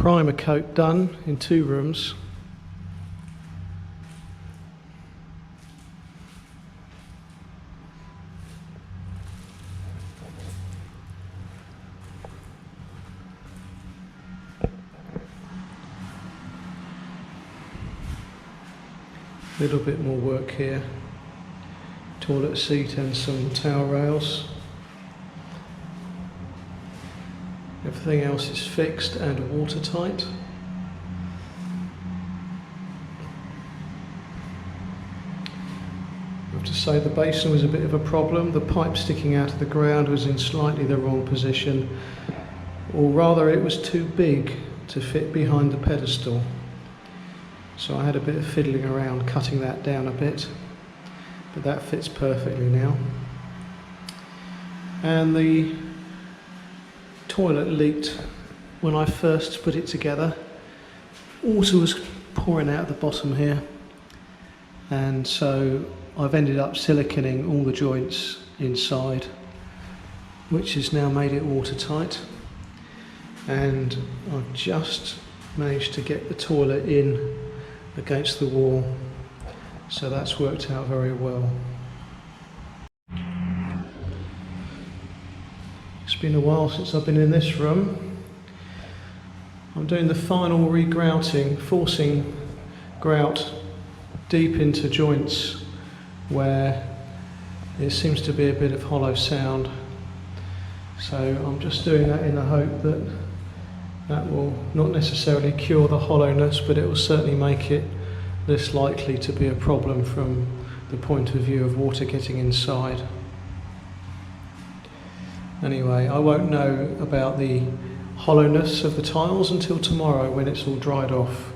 primer coat done in 2 rooms. A little bit more work here. Toilet seat and some towel rails. Everything else is fixed and watertight. I have to say the basin was a bit of a problem. The pipe sticking out of the ground was in slightly the wrong position, or rather it was too big to fit behind the pedestal. So I had a bit of fiddling around cutting that down a bit, but that fits perfectly now. And the toilet leaked when I first put it together. Water was pouring out the bottom here, and so I've ended up siliconing all the joints inside, which has now made it watertight. And I've just managed to get the toilet in against the wall, so that's worked out very well. It's been a while since I've been in this room. I'm doing the final regrouting, forcing grout deep into joints where there seems to be a bit of hollow sound. So I'm just doing that in the hope that that will not necessarily cure the hollowness, but it will certainly make it less likely to be a problem from the point of view of water getting inside. Anyway, I won't know about the hollowness of the tiles until tomorrow when it's all dried off.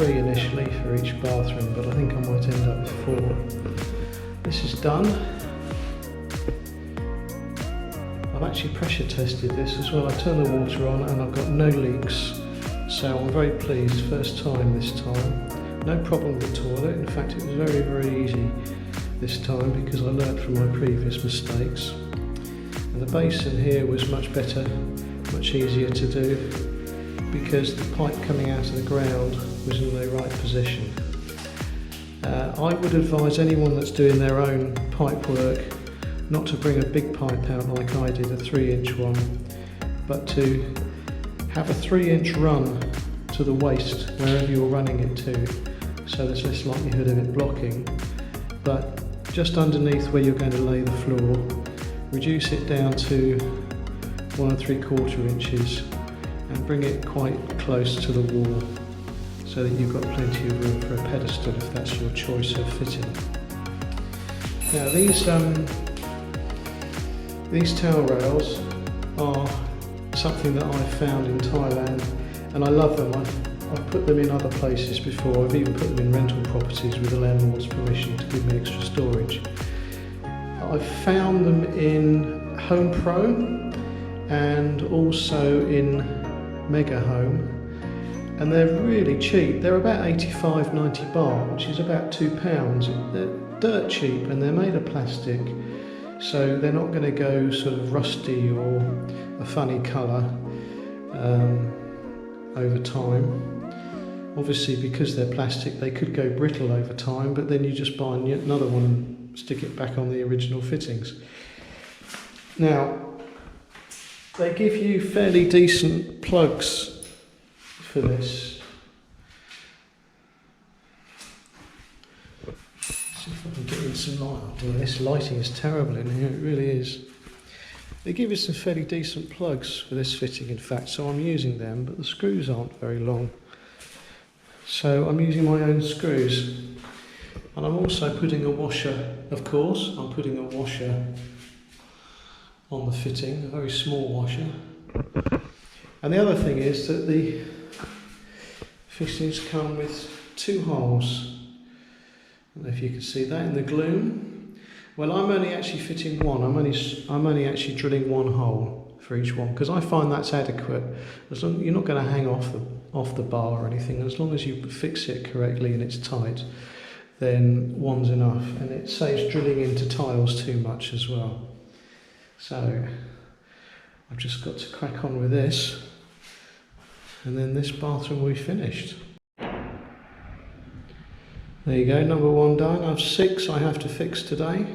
3 initially for each bathroom, but I think I might end up with 4. This is done. I've actually pressure tested this as well. I turned the water on and I've got no leaks, so I'm very pleased. First time this time. No problem with the toilet. In fact, it was very, very easy this time because I learnt from my previous mistakes. And the basin here was much better, much easier to do because the pipe coming out of the ground was in the right position. I would advise anyone that's doing their own pipe work not to bring a big pipe out like I did, a 3-inch one, but to have a 3-inch run to the waste wherever you're running it to, so there's less likelihood of it blocking. But just underneath where you're going to lay the floor, reduce it down to 1 3/4 inches and bring it quite close to the wall so that you've got plenty of room for a pedestal if that's your choice of fitting. Now these towel rails are something that I've found in Thailand and I love them. I've put them in other places before. I've even put them in rental properties with the landlord's permission to give me extra storage. I've found them in Home Pro and also in Mega Home, and they're really cheap. They're about 85-90 baht, which is about £2. They're dirt cheap and they're made of plastic, so they're not going to go sort of rusty or a funny colour over time. Obviously, because they're plastic, they could go brittle over time, but then you just buy another one and stick it back on the original fittings. Now, they give you fairly decent plugs for this. Let's see if I can get in some light. Oh, this lighting is terrible in here, it really is. They give you some fairly decent plugs for this fitting, in fact, so I'm using them, but the screws aren't very long. So I'm using my own screws. And I'm also putting a washer, of course, I'm putting a washer on the fitting, a very small washer. And the other thing is that the fittings come with 2 holes. I don't know if you can see that in the gloom. Well, I'm only actually fitting one. I'm only actually drilling 1 hole for each one because I find that's adequate. As long you're not going to hang off the bar or anything. As long as you fix it correctly and it's tight, then 1's enough, and it saves drilling into tiles too much as well. So I've just got to crack on with this, and then this bathroom will be finished. There you go, number 1 done. I have 6 I have to fix today.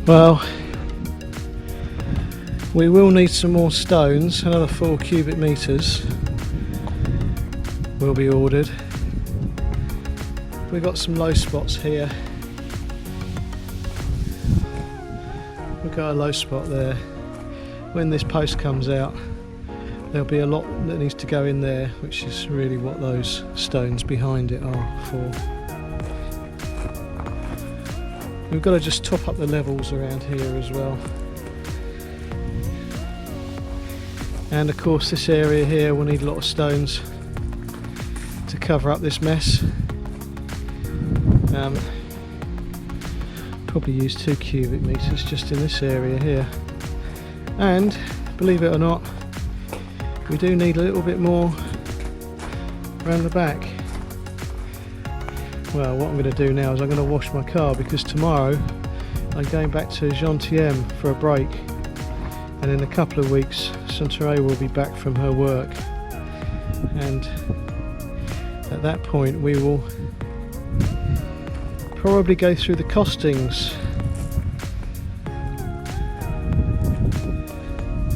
Well, we will need some more stones. Another 4 cubic meters will be ordered. We've got some low spots here. We've got a low spot there. When this post comes out, there'll be a lot that needs to go in there, which is really what those stones behind it are for. We've got to just top up the levels around here as well. And of course this area here will need a lot of stones to cover up this mess. Probably use 2 cubic meters just in this area here. And believe it or not, we do need a little bit more around the back. Well, what I'm going to do now is I'm going to wash my car, because tomorrow I'm going back to Gentième for a break, and in a couple of weeks Suntory will be back from her work, and at that point we will probably go through the costings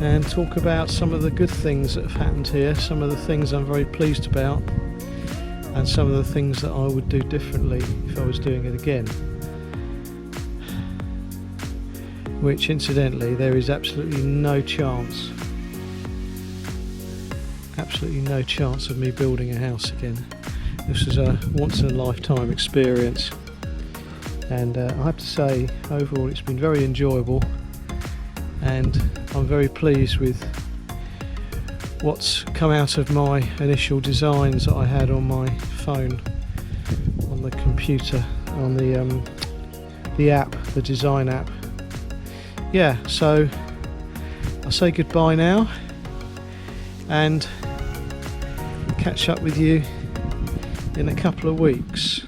and talk about some of the good things that have happened here, some of the things I'm very pleased about, and some of the things that I would do differently if I was doing it again. Which, incidentally, there is absolutely no chance of me building a house again. This was a once in a lifetime experience, and I have to say, overall it's been very enjoyable, and I'm very pleased with what's come out of my initial designs that I had on my phone, on the computer, on the app, the design app. Yeah, so I'll say goodbye now and catch up with you in a couple of weeks.